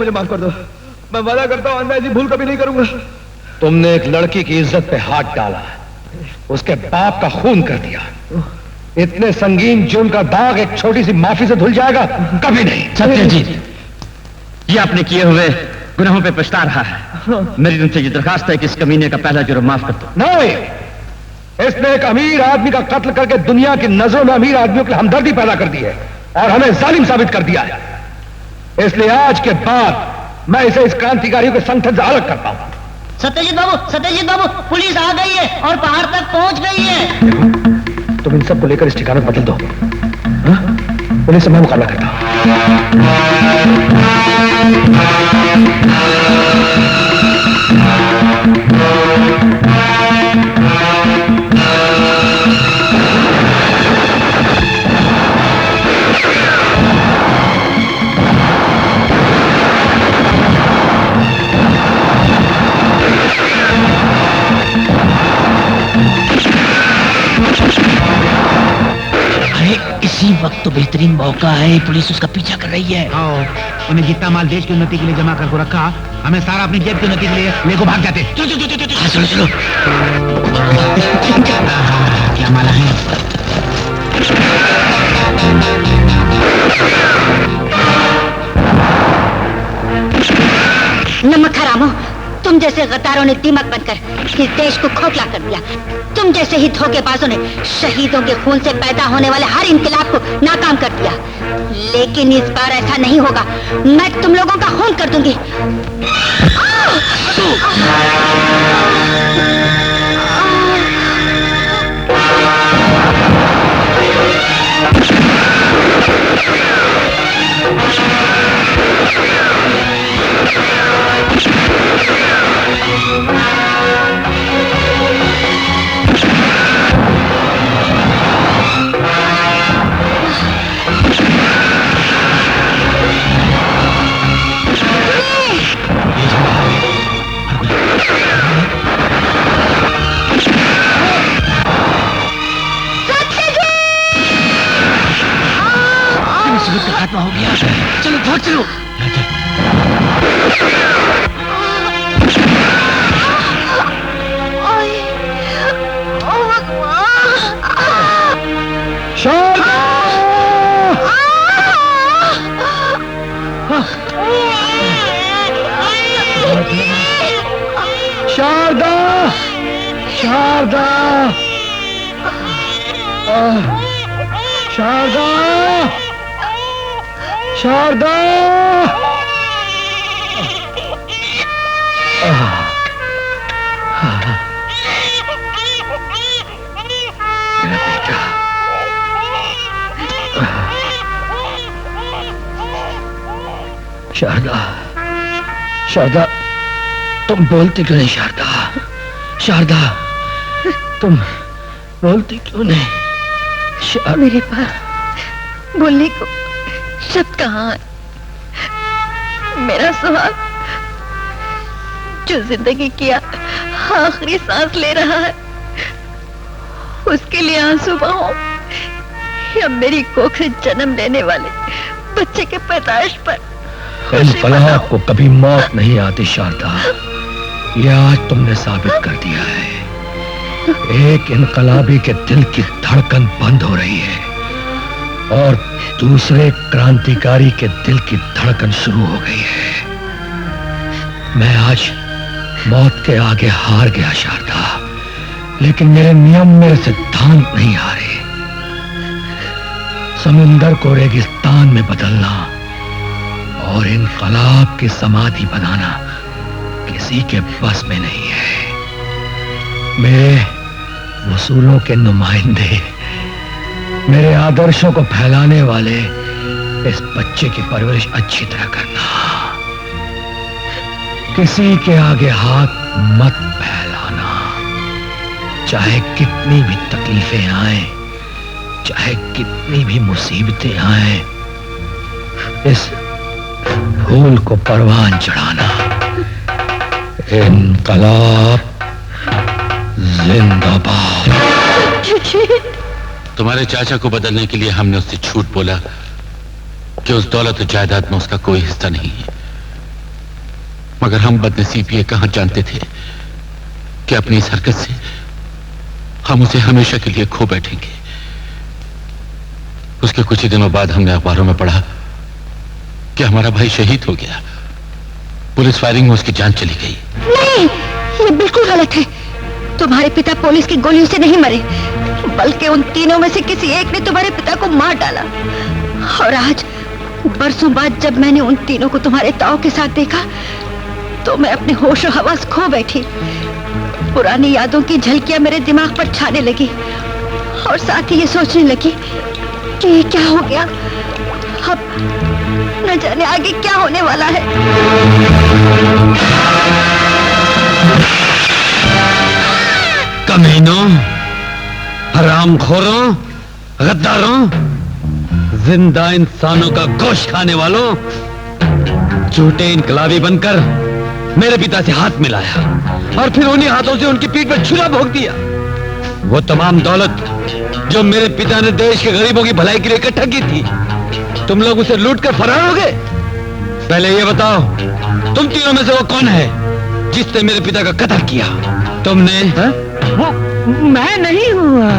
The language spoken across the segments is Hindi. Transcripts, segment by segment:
मुझे माफ कर दो। मैं वादा करता हूँ आइंदा ऐसी भूल कभी नहीं करूंगा। तुमने एक लड़की की इज्जत पे हाथ डाला, उसके बाप का खून कर दिया। इतने संगीन जुर्म का दाग एक छोटी सी माफी से धुल जाएगा? कभी नहीं। सत्यजीत, ये आपने किए हुए गुनाहों पे पछता रहा है। मेरी तुमसे ये दरखास्त है कि इस कमीने का पहला जुर्म माफ कर दो। नहीं, इसने एक अमीर आदमी का कत्ल करके दुनिया की नजरों में अमीर आदमियों के लिए हमदर्दी पैदा कर दी है और हमें जालिम साबित कर दिया है। इसलिए आज के बाद मैं इसे इस क्रांतिकारियों के संगठन से अलग करता हूं। सत्यजीत बाबू, पुलिस आ गई है और पहाड़ तक पहुंच गई है। तुम इन सबको लेकर इस ठिकाने बदल दो। पुलिस से मैं मुकाबला करता हूं। इसी वक्त तो बेहतरीन मौका है, पुलिस उसका पीछा कर रही है। उन्हें जितना माल देश की उन्नति के लिए जमा करके रखा, हमें सारा अपनी जेब की उन्नति के लिए लेको भाग जाते। चलो। क्या माला है? नमक हरामो, तुम जैसे गद्दारों ने दीमक बनकर इस देश को खोखला कर दिया। तुम जैसे ही धोखेबाजों ने शहीदों के खून से पैदा होने वाले हर इंकलाब को नाकाम कर दिया। लेकिन इस बार ऐसा नहीं होगा। मैं तुम लोगों का खून कर दूंगी। खात्मा हो गया। चलो भाग चलो। शारदा, शारदा, शारदा, शारदा, मेरा बेटा। शारदा, शारदा, तुम बोलती क्यों नहीं? शारदा, शारदा, तुम बोलती क्यों नहीं? मेरे पास बोलने को शब्द कहाँ है? मेरा सुहाग जो जिंदगी की आखिरी सांस ले रहा है, उसके लिए आंसू बहाऊं या मेरी कोख से जन्म लेने वाले बच्चे के पैदाइश पर इनकलाब को कभी मौत नहीं आती शारदा, ये आज तुमने साबित कर दिया है। एक इनकलाबी के दिल की धड़कन बंद हो रही है और दूसरे क्रांतिकारी के दिल की धड़कन शुरू हो गई है। मैं आज मौत के आगे हार गया शारदा, लेकिन मेरे नियम, मेरे सिद्धांत नहीं हारे। समुंदर को रेगिस्तान में बदलना और इनकलाब की समाधि बनाना किसी के बस में नहीं है। मेरे वसूलों के नुमाइंदे, मेरे आदर्शों को फैलाने वाले इस बच्चे की परवरिश अच्छी तरह करना। किसी के आगे हाथ मत फैलाना, चाहे कितनी भी तकलीफें आए, चाहे कितनी भी मुसीबतें आए। इस फूल को परवान चढ़ाना। इनकलाब जिंदाबाद। तुम्हारे चाचा को बदलने के लिए हमने उससे झूठ बोला कि उस दौलत और जायदाद में उसका कोई हिस्सा नहीं है। मगर हम बदनसीब ये कहां जानते थे कि अपनी इस हरकत से हम उसे हमेशा के लिए खो बैठेंगे। उसके कुछ ही दिनों बाद हमने अखबारों में पढ़ा कि हमारा भाई शहीद हो गया। पुलिस फायरिंग में उसकी जान चली गई। नहीं, ये बिल्कुल गलत है। तुम्हारे पिता पुलिस की गोलियों से नहीं मरे, बल्कि उन तीनों में से किसी एक ने तुम्हारे पिता को मार डाला। और आज बरसों बाद जब मैंने उन तीनों को तुम्हारे ताऊ के साथ देखा तो मैं अपने होश और हवास खो बैठी। पुरानी यादों की झलकियां मेरे दिमाग पर छाने लगी और साथ ही ये सोचने लगी कि ये क्या हो गया। अब न जाने आगे क्या होने वाला है। कमीनों, हरामखोरों, गद्दारों, जिंदा इंसानों का गोश्त खाने वालों, झूठे इनकलाबी बनकर मेरे पिता से हाथ मिलाया और फिर उन्हीं हाथों से उनकी पीठ पर छुरा भोंक दिया। वो तमाम दौलत जो मेरे पिता ने देश के गरीबों की भलाई के लिए इकट्ठा की थी, तुम लोग उसे लूट कर फरार हो गए। पहले ये बताओ, तुम तीनों में से वो कौन है जिसने मेरे पिता का कत्ल किया? तुमने? वो मैं नहीं हुआ।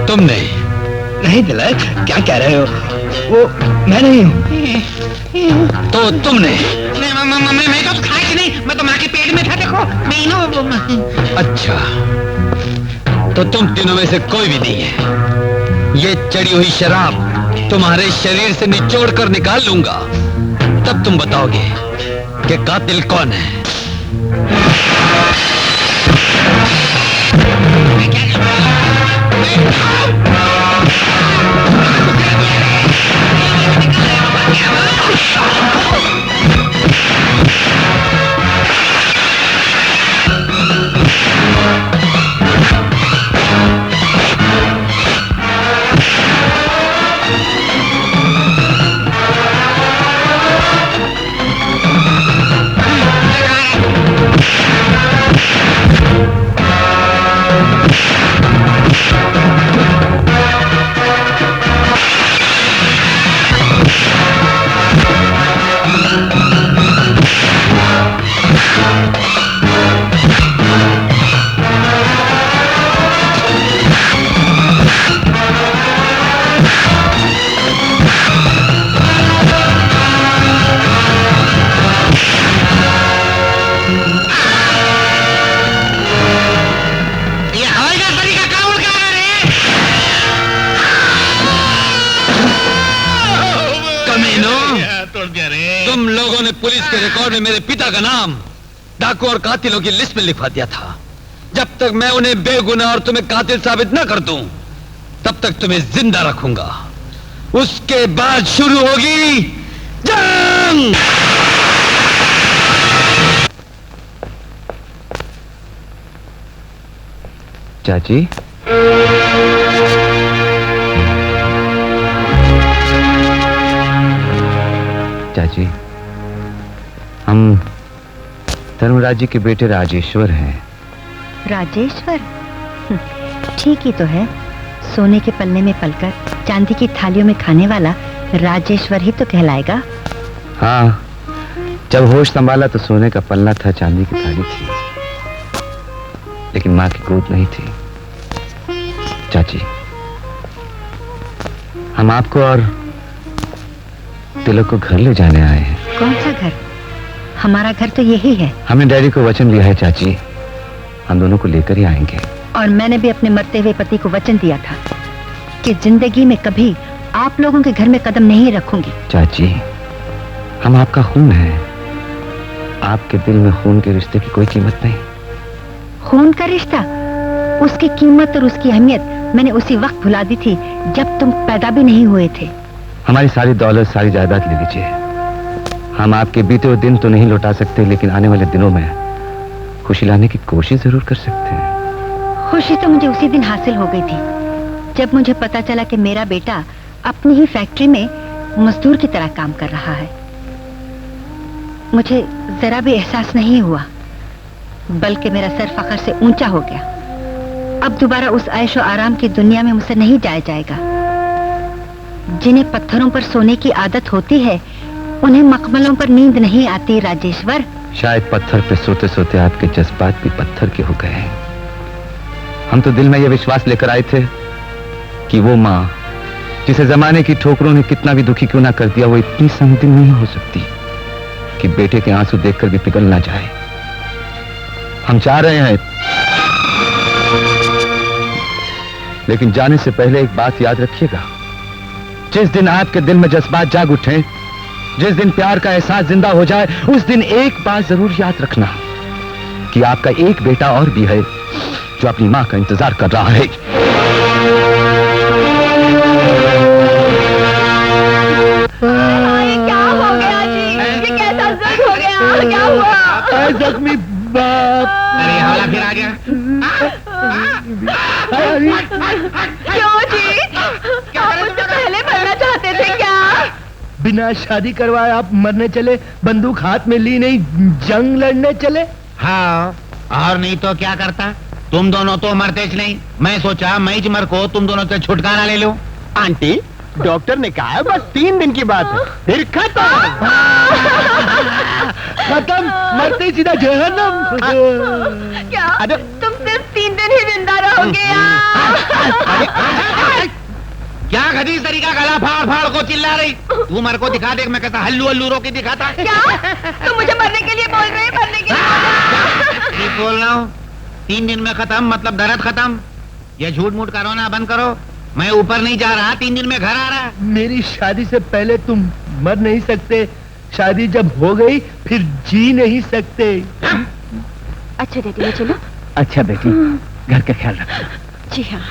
तुमने? नहीं तिलक, क्या कह रहे हो? वो मैं नहीं हूँ। तो तुमने? मैं तो खाया नहीं, मैं तो माँ के पेट में था। देखो मैं अच्छा, तो तुम तीनों में से कोई भी नहीं है। ये चढ़ी हुई शराब तुम्हारे शरीर से निचोड़ कर निकाल लूंगा, तब तुम बताओगे कि कातिल कौन है। तुम लोगों ने पुलिस के रिकॉर्ड में मेरे पिता का नाम डाकू और कातिलों की लिस्ट में लिखवा दिया था। जब तक मैं उन्हें बेगुनाह और तुम्हें कातिल साबित न कर दूं, तब तक तुम्हें जिंदा रखूंगा। उसके बाद शुरू होगी जंग। चाची, चाची, हम धर्मराज जी के बेटे राजेश्वर हैं। राजेश्वर? ठीक ही तो है। सोने के पल्ले में पलकर चांदी की थालियों में खाने वाला राजेश्वर ही तो कहलाएगा। हाँ, जब होश संभाला तो सोने का पल्ला था, चांदी की थाली थी, लेकिन माँ की गोद नहीं थी। चाची, हम आपको और तिलक को घर ले जाने आए हैं। कौन सा घर? हमारा घर तो यही है। हमने डैडी को वचन दिया है चाची, हम दोनों को लेकर ही आएंगे। और मैंने भी अपने मरते हुए पति को वचन दिया था कि जिंदगी में कभी आप लोगों के घर में कदम नहीं रखूंगी। चाची, हम आपका खून है, आपके दिल में खून के रिश्ते की कोई कीमत नहीं। खून का रिश्ता? उसकी कीमत और उसकी अहमियत मैंने उसी वक्त भुला दी थी जब तुम पैदा भी नहीं हुए थे। हमारी सारी दौलत, सारी जायदाद ले लीजिए। हम आपके बीते हुए दिन तो नहीं लौटा सकते, लेकिन आने वाले दिनों में खुशी लाने की कोशिश जरूर कर सकते हैं। खुशी तो मुझे उसी दिन हासिल हो गई थी जब मुझे पता चला कि मेरा बेटा अपनी ही फैक्ट्री में मजदूर की तरह काम कर रहा है। मुझे जरा भी एहसास नहीं हुआ, बल्कि मेरा सर फख्र से ऊंचा हो गया। अब दोबारा उस ऐशो आराम की दुनिया में मुझसे नहीं जाया जाएगा। जिन्हें पत्थरों पर सोने की आदत होती है, उन्हें मखमलों पर नींद नहीं आती राजेश्वर। शायद पत्थर पे सोते सोते आपके जज्बात भी पत्थर के हो गए हैं। हम तो दिल में यह विश्वास लेकर आए थे कि वो माँ जिसे जमाने की ठोकरों ने कितना भी दुखी क्यों ना कर दिया, वो इतनी संगीन नहीं हो सकती कि बेटे के आंसू देखकर भी पिघल ना जाए। हम चाह रहे हैं, लेकिन जाने से पहले एक बात याद रखिएगा। जिस दिन आपके दिल में जज्बात जाग उठे, जिस दिन प्यार का एहसास जिंदा हो जाए, उस दिन एक बात जरूर याद रखना कि आपका एक बेटा और भी है जो अपनी मां का इंतजार कर रहा है। क्या हो गया जी? ये कैसा जख्म हो गया? क्या हुआ? जख्मी बाप। अरे हवाला फिर आ गया। क्यों जी? आप मुझसे पहले मरना चाहते थे क्या? बिना शादी करवाए आप मरने चले, बंदूक हाथ में ली नहीं, जंग लड़ने चले। हाँ, और नहीं तो क्या करता? तुम दोनों तो मरते ज नहीं। मैं सोचा मैं ज मर को तुम दोनों से छुटकारा ले लो। आंटी, डॉक्टर ने कहा है बस 3 दिन की बात है, फिर खत्म। खत्म, मरते सीधा जहन्नम। क्या तुम सिर्फ 3 दिन ही जिंदा रहोगे? क्या खदीज तरीका गला फाड़ फाड़ को चिल्ला रही? तू मर को दिखा दे, मैं कहता हल्लू हल्लू रो के दिखाता। क्या तुम मुझे मरने के लिए बोल रहे हैं? मरने के लिए ठीक बोल रहा हूँ। 3 दिन में खत्म मतलब दर्द खत्म। ये झूठ मूठ करो ना, बंद करो। मैं ऊपर नहीं जा रहा, 3 दिन में घर आ रहा। मेरी शादी से पहले तुम मर नहीं सकते, शादी जब हो गई फिर जी नहीं सकते। अच्छा डैडी, ले चलो। अच्छा बेटी, घर का ख्याल रखना। जी हाँ।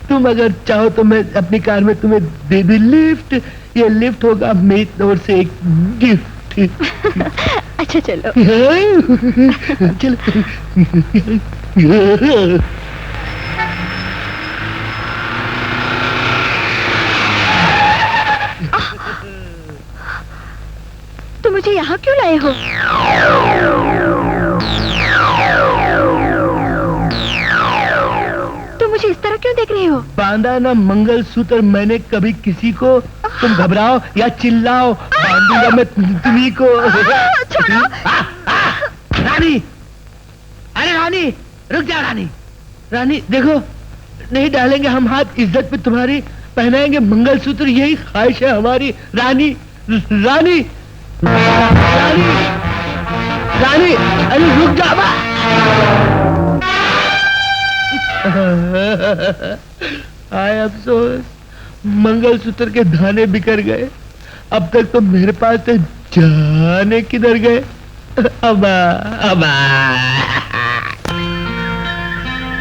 तुम अगर चाहो तो मैं अपनी कार में तुम्हें दे दूं लिफ्ट। ये लिफ्ट होगा मेरी ओर से एक गिफ्ट। अच्छा चलो। चलो। तुम मुझे यहाँ क्यों लाए हो? तुम मुझे इस तरह क्यों देख रहे हो? बांधा ना मंगलसूत्र मैंने कभी किसी को। तुम घबराओ या चिल्लाओ, बांधूंगा मैं तुम्ही को। छोड़ो। रानी, अरे रानी, रुक जा रानी। रानी देखो, नहीं डालेंगे हम हाथ इज्जत पे तुम्हारी, पहनाएंगे मंगलसूत्र, यही ख्वाहिश है हमारी। रानी, रानी, रानी, रानी, अरे रुक जा। आए अफसोस, मंगलसूत्र के दाने बिखर गए। अब तक तो मेरे पास थे, जाने किधर गए? अबा अबा।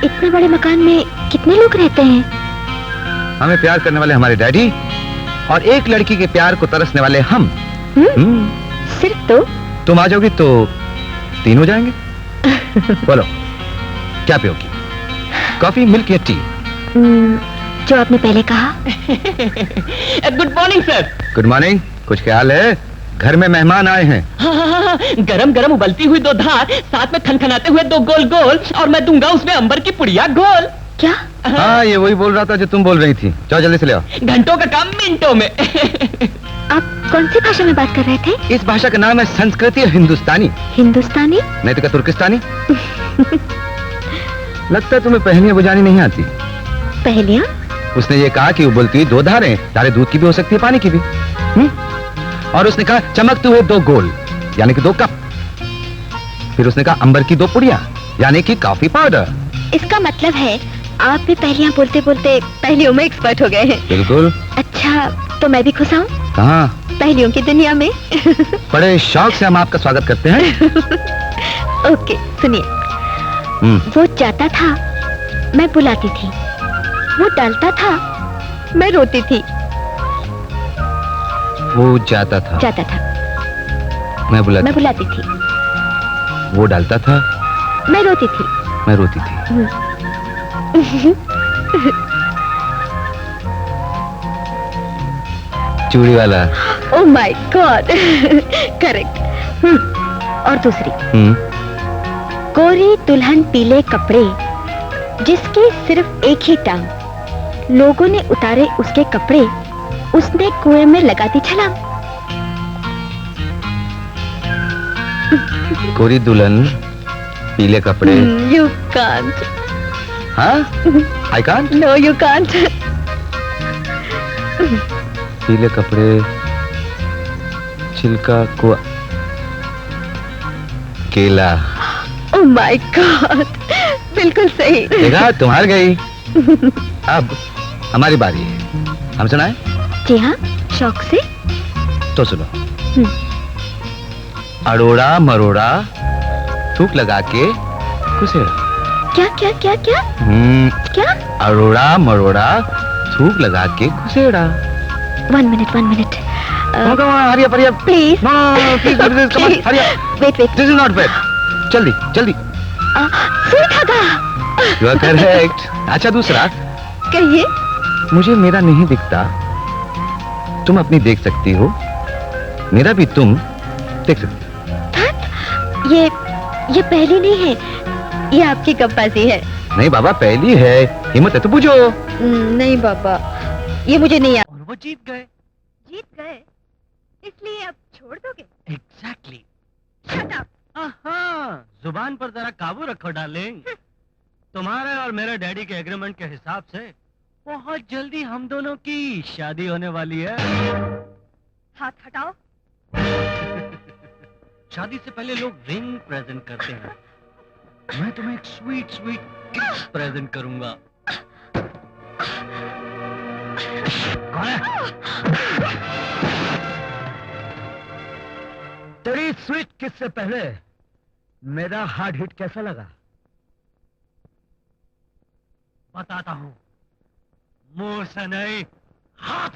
इतने बड़े मकान में कितने लोग रहते हैं? हमें प्यार करने वाले हमारे डैडी और एक लड़की के प्यार को तरसने वाले हम। सिर्फ तो? तुम आ जाओगी तो 3 हो जाएंगे। बोलो क्या पियोगी, कॉफी, मिल्क या टी? जो आपने पहले कहा। Good morning sir. Good morning. कुछ ख्याल है? घर में मेहमान आए हैं। हाँ, गरम गरम उबलती हुई 2 धार, साथ में खनखनाते हुए 2 गोल गोल, और मैं दूंगा उसमें अंबर की पुड़िया गोल। क्या? हाँ, ये वही बोल रहा था जो तुम बोल रही थी। जाओ जल्दी से ले आओ। घंटों का काम मिनटों में। आप कौन सी भाषा में बात कर रहे थे? इस भाषा का नाम है संस्कृति हिंदुस्तानी। हिंदुस्तानी? नहीं तो क्या तुर्किस्तानी? लगता है तुम्हें पहेलियां बुझानी नहीं आती। पहेलियां? उसने ये कहा कि उबलती हुई 2 धारें, धारें दूध की भी हो सकती है, पानी की भी। और उसने कहा चमकते हुए 2 गोल, यानी कि 2 कप। फिर उसने कहा अंबर की 2 पुड़िया, यानी कि कॉफी पाउडर। इसका मतलब है आप भी पहेलियां बोलते बोलते पहेलियों में एक्सपर्ट हो गए हैं। बिल्कुल। अच्छा, तो मैं भी खुश हूँ कहाँ? पहेलियों की दुनिया में। बड़े शौक से हम आपका स्वागत करते हैं। ओके, सुनिए। वो जाता था, मैं बुलाती थी। वो डालता था, मैं रोती थी। वो जाता था, मैं बुलाती थी। वो डालता था, मैं रोती थी। चूड़ी वाला। Oh my God, correct. और दूसरी, गोरी दुल्हन पीले कपड़े, जिसकी सिर्फ एक ही टांग, लोगों ने उतारे उसके कपड़े, उसने कुएं में लगा दी छलांग। गोरी दुल्हन, पीले कपड़े। You can't. हाँ, I can't. No you can't. पीले कपड़े, छिलका कुआ, केला। ओह माय गॉड, बिल्कुल सही। देखा, तुम हार गई। अब हमारी बारी है, हम सुनाएं? जी हाँ, शौक से। तो सुनो। अरोड़ा मरोड़ा थूक लगा के कुसेड़ा। क्या क्या क्या क्या क्या? अरोड़ा मरोड़ा थूक लगा के कुसेड़ा। 1 मिनट 1 मिनट। Hurry up, hurry up. Please. No, please, come on, hurry up. Wait wait. This is not fair. जल्दी जल्दी। सुई धागा। You are correct. अच्छा, दूसरा। कहिए। मुझे मेरा नहीं दिखता, तुम अपनी देख सकती हो, मेरा भी तुम देख सकती हो। ये पहली नहीं है, ये आपकी गप्पाजी है। नहीं बाबा, पहली है, हिम्मत है तो पूछो। नहीं बाबा, ये मुझे नहीं और वो जीत गए। जीत गए, इसलिए अब छोड़ दोगे? एग्जैक्टली। Shut up. हाँ, जुबान पर जरा काबू रखो डार्लिंग। तुम्हारे और मेरे डैडी के एग्रीमेंट के हिसाब से बहुत जल्दी हम दोनों की शादी होने वाली है। हाथ हटाओ। शादी से पहले लोग रिंग प्रेजेंट करते हैं, मैं तुम्हें एक स्वीट स्वीट किस प्रेजेंट करूंगा। कौन है? तेरी स्वीट किस से पहले मेरा हार्ड हिट कैसा लगा बताता हूं, मुंह से नहीं, हाथ।